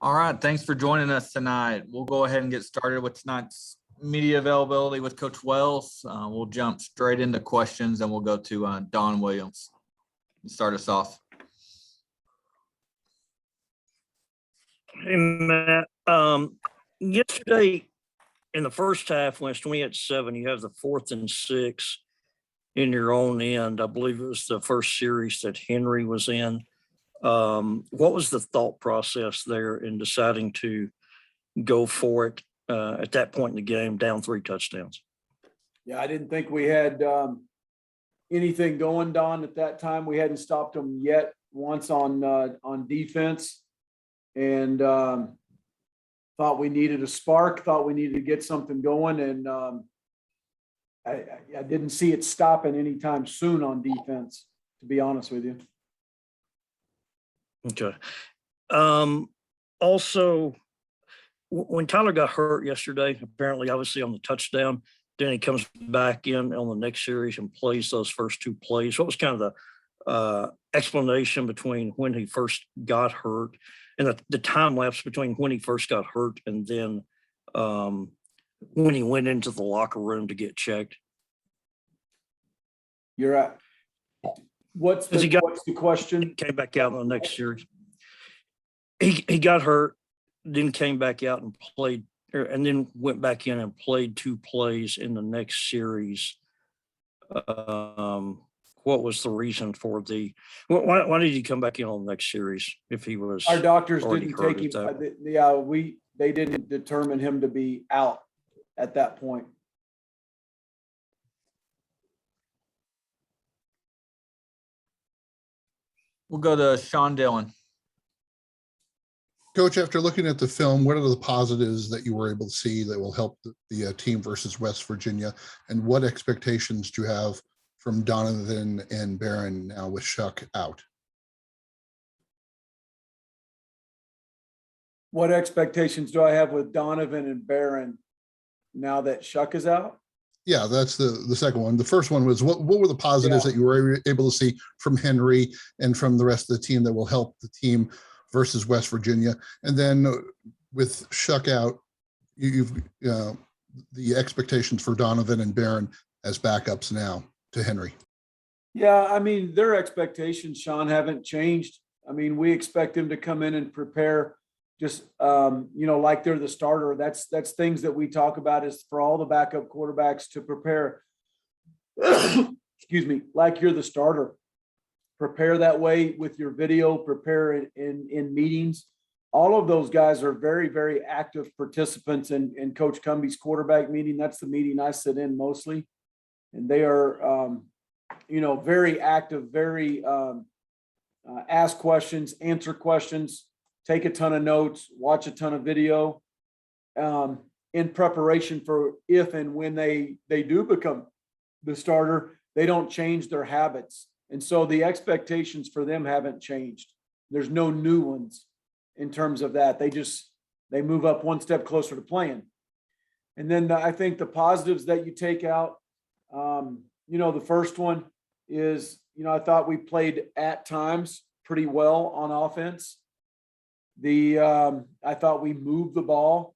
All right, thanks for joining us tonight. We'll go ahead and get started with tonight's media availability with Coach Wells. We'll jump straight into questions and we'll go to Don Williams. Start us off. Hey, Matt. Yesterday in the first half, when it's 28-7, you have the 4th and 6 in your own end. I believe it was the first series that Henry was in. What was the thought process there in deciding to go for it at that point in the game, down 3 touchdowns? Yeah, I didn't think we had anything going, Don, at that time. We hadn't stopped them yet once on defense, and thought we needed a spark, thought we needed to get something going, and I didn't see it stopping anytime soon on defense, to be honest with you. Okay. Also, when Tyler got hurt yesterday, apparently, obviously on the touchdown, then he comes back in on the next series and plays those first 2 plays. What was kind of the explanation between when he first got hurt and the time lapse between when he first got hurt and then when he went into the locker room to get checked? You're right. What's the question? Came back out in the next series. He got hurt, then came back out and played, and then went back in and played 2 plays in the next series. What was the reason for why did he come back in on the next series if he was? Our doctors didn't take him. Yeah, they didn't determine him to be out at that point. We'll go to Sean Dillon. Coach, after looking at the film, what are the positives that you were able to see that will help the team versus West Virginia? And what expectations do you have from Donovan and Barron now with Shuck out? What expectations do I have with Donovan and Barron now that Shuck is out? Yeah, that's the second one. The first one was what were the positives that you were able to see from Henry and from the rest of the team that will help the team versus West Virginia? And then with Shuck out, you've the expectations for Donovan and Barron as backups now to Henry. Yeah, I mean, their expectations, Sean, haven't changed. I mean, we expect them to come in and prepare just, like they're the starter. That's things that we talk about is for all the backup quarterbacks to prepare, excuse me, like you're the starter. Prepare that way with your video, prepare in meetings. All of those guys are very, very active participants in Coach Cumbie's quarterback meeting. That's the meeting I sit in mostly. And they are, very active, very ask questions, answer questions, take a ton of notes, watch a ton of video in preparation for if and when they do become the starter, they don't change their habits. And so the expectations for them haven't changed. There's no new ones in terms of that. They move up one step closer to playing. And then I think the positives that you take out, the first one is, I thought we played at times pretty well on offense. I thought we moved the ball.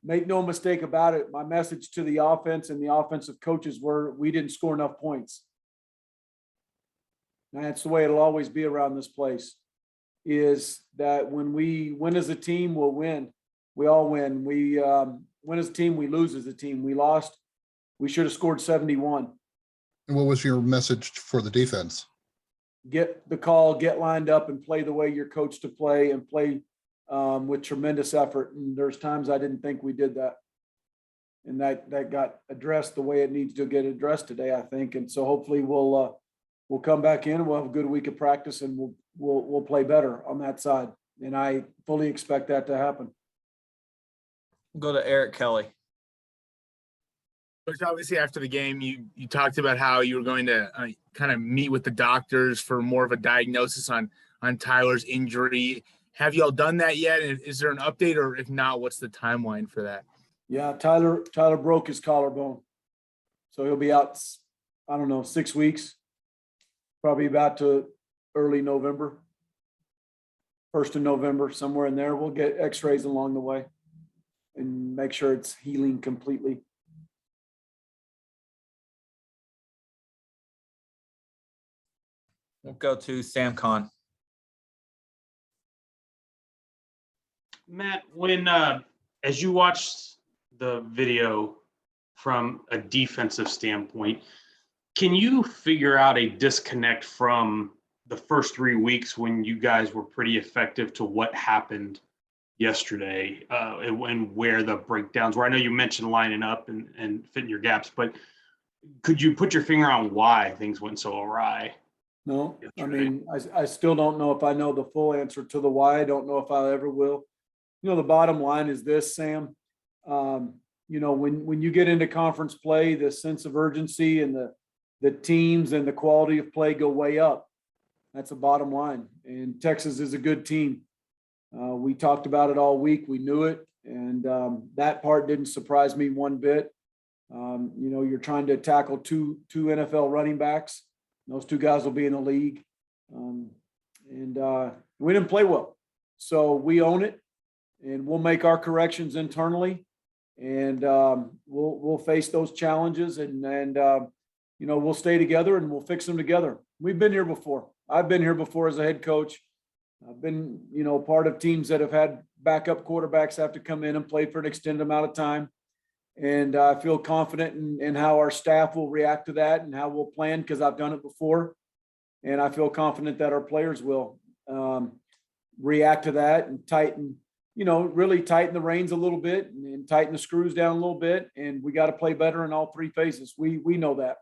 Make no mistake about it. My message to the offense and the offensive coaches were we didn't score enough points. And that's the way it'll always be around this place, is that when we win as a team, we'll win. We all win. We win as a team, we lose as a team. We lost. We should have scored 71. And what was your message for the defense? Get the call, get lined up, and play the way you're coached to play, and play with tremendous effort. And there's times I didn't think we did that. And that got addressed the way it needs to get addressed today, I think. And so hopefully we'll come back in, we'll have a good week of practice, and we'll play better on that side. And I fully expect that to happen. We'll go to Eric Kelly. Coach, obviously after the game, you talked about how you were going to kind of meet with the doctors for more of a diagnosis on Tyler's injury. Have you all done that yet? And is there an update, or if not, what's the timeline for that? Yeah, Tyler broke his collarbone. So he'll be out, 6 weeks, probably about to early November. 1st of November, somewhere in there. We'll get x-rays along the way and make sure it's healing completely. We'll go to Sam Khan. Matt, when as you watched the video from a defensive standpoint, can you figure out a disconnect from the first 3 weeks when you guys were pretty effective to what happened yesterday, and where the breakdowns were? I know you mentioned lining up and fitting your gaps, but could you put your finger on why things went so awry? No, I Yesterday. mean, I still don't know if I know the full answer to the why. I don't know if I ever will. You know, the bottom line is this, Sam. You know, when you get into conference play, the sense of urgency and the teams and the quality of play go way up. That's the bottom line. And Texas is a good team. We talked about it all week. We knew it. And that part didn't surprise me one bit. You know, you're trying to tackle two NFL running backs. Those two guys will be in the league. We didn't play well. So we own it, and we'll make our corrections internally, and we'll face those challenges, and you know, we'll stay together and we'll fix them together. We've been here before. I've been here before as a head coach. I've been, you know, part of teams that have had backup quarterbacks have to come in and play for an extended amount of time. And I feel confident in how our staff will react to that and how we'll plan, because I've done it before. And I feel confident that our players will react to that and tighten, you know, really tighten the reins a little bit and tighten the screws down a little bit. And we got to play better in all three phases. We know that.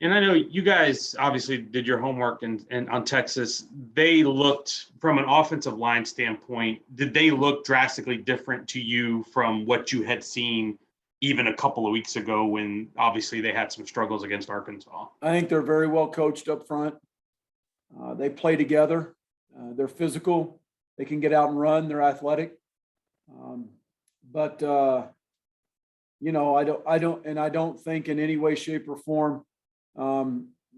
And I know you guys obviously did your homework and on Texas. They looked, from an offensive line standpoint, did they look drastically different to you from what you had seen even a couple of weeks ago when obviously they had some struggles against Arkansas? I think they're very well coached up front. They play together. They're physical. They can get out and run. They're athletic. But you know, I don't think in any way, shape, or form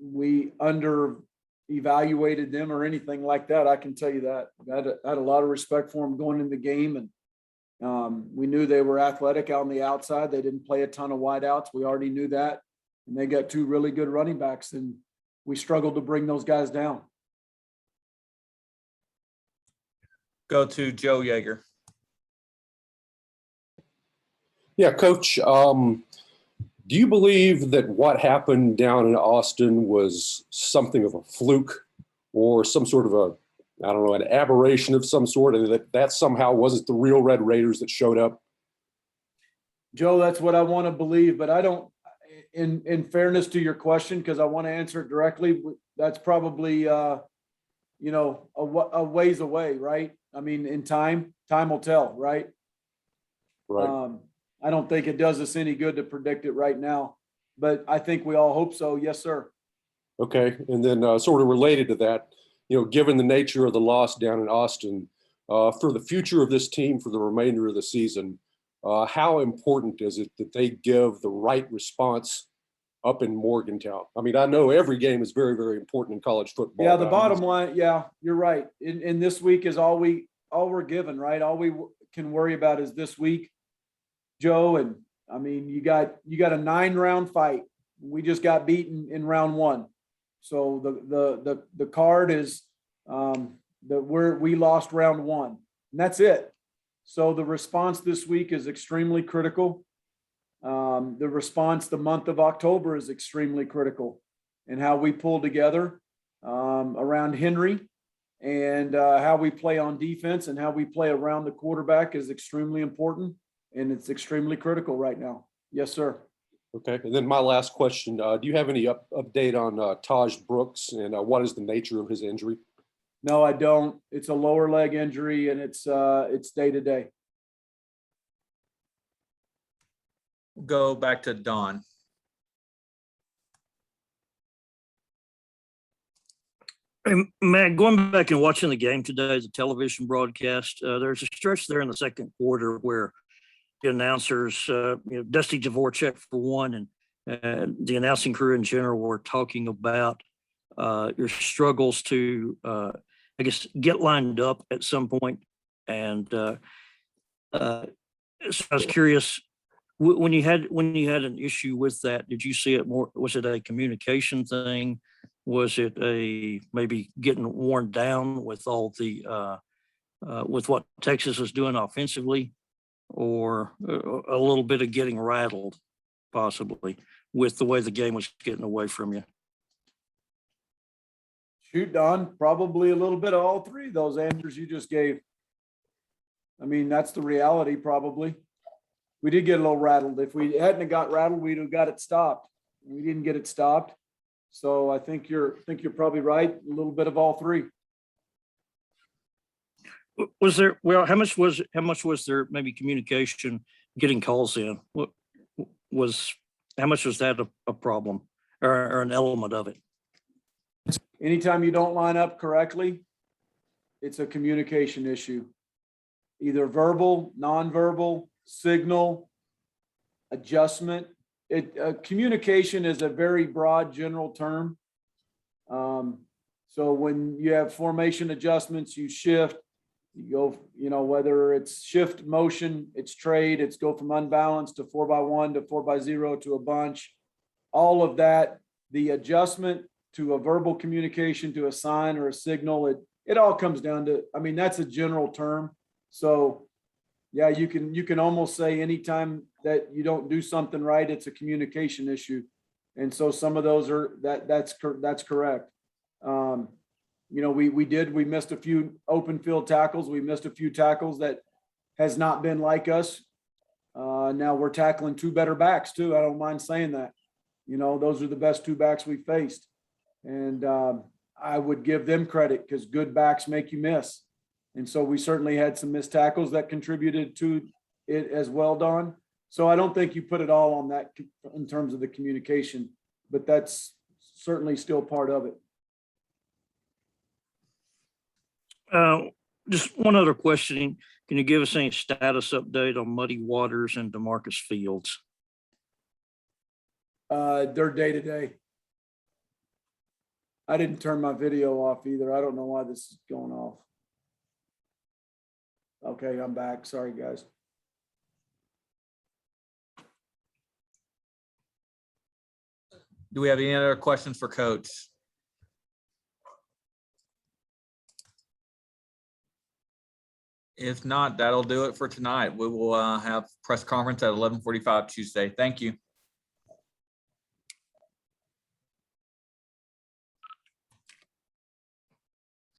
we under evaluated them or anything like that. I can tell you that. I had a lot of respect for them going in the game, and we knew they were athletic out on the outside. They didn't play a ton of wideouts. We already knew that, and they got two really good running backs, and we struggled to bring those guys down. Go to Joe Yeager. Yeah, Coach, do you believe that what happened down in Austin was something of a fluke or some sort of a, I don't know, an aberration of some sort, and that somehow wasn't the real Red Raiders that showed up? Joe, that's what I want to believe, but I don't, in fairness to your question, because I want to answer it directly, that's probably, you know, a ways away, right? I mean, in time will tell, right? Right. I don't think it does us any good to predict it right now, but I think we all hope so. Yes, sir. Okay. And then sort of related to that, you know, given the nature of the loss down in Austin, for the future of this team for the remainder of the season, how important is it that they give the right response up in Morgantown? I mean, I know every game is very, very important in college football. Yeah, the bottom line, yeah, you're right. In this week is all we're given, right? All we can worry about is this week, Joe. And I mean, you got a 9-round fight. We just got beaten in round 1. So the card is we lost round 1, and that's it. So the response this week is extremely critical. The response the month of October is extremely critical, and how we pull together around Henry, and how we play on defense and how we play around the quarterback is extremely important, and it's extremely critical right now. Yes, sir. Okay. And then my last question, do you have any update on Taj Brooks, and what is the nature of his injury? No, I don't. It's a lower leg injury, and it's day to day. Go back to Don. Hey, Matt, going back and watching the game today, the television broadcast, there's a stretch there in the second quarter where the announcers, Dusty Dvorak for one, and the announcing crew in general were talking about your struggles to I guess, get lined up at some point. And so I was curious, when you had an issue with that, did you see it more? Was it a communication thing? Was it a maybe getting worn down with all the with what Texas is doing offensively, or a little bit of getting rattled, possibly, with the way the game was getting away from you? Shoot, Don, probably a little bit of all three of those answers you just gave. I mean, that's the reality, probably. We did get a little rattled. If we hadn't have got rattled, we'd have got it stopped. We didn't get it stopped. So I think you're probably right. A little bit of all three. Was there, well, how much was there maybe communication, getting calls in? How much was that a problem, or an element of it? Anytime you don't line up correctly, it's a communication issue. Either verbal, nonverbal, signal, adjustment. Communication is a very broad general term. So when you have formation adjustments, you shift, you go, whether it's shift motion, it's trade, it's go from unbalanced to 4x1 to 4x0 to a bunch. All of that, the adjustment to a verbal communication, to a sign or a signal, it all comes down to, I mean, that's a general term. So yeah, you can almost say anytime that you don't do something right, it's a communication issue. And so some of those are, that's correct. We missed a few open field tackles. We missed a few tackles that has not been like us. Now we're tackling two better backs too. I don't mind saying that. Those are the best two backs we faced. And I would give them credit, because good backs make you miss. And so we certainly had some missed tackles that contributed to it as well, Don. So I don't think you put it all on that in terms of the communication, but that's certainly still part of it. Just one other question. Can you give us any status update on Muddy Waters and DeMarcus Fields? They're day to day. I didn't turn my video off either. I don't know why this is going off. Okay, I'm back. Sorry, guys. Do we have any other questions for Coach? If not, that'll do it for tonight. We will have press conference at 11:45 Tuesday. Thank you.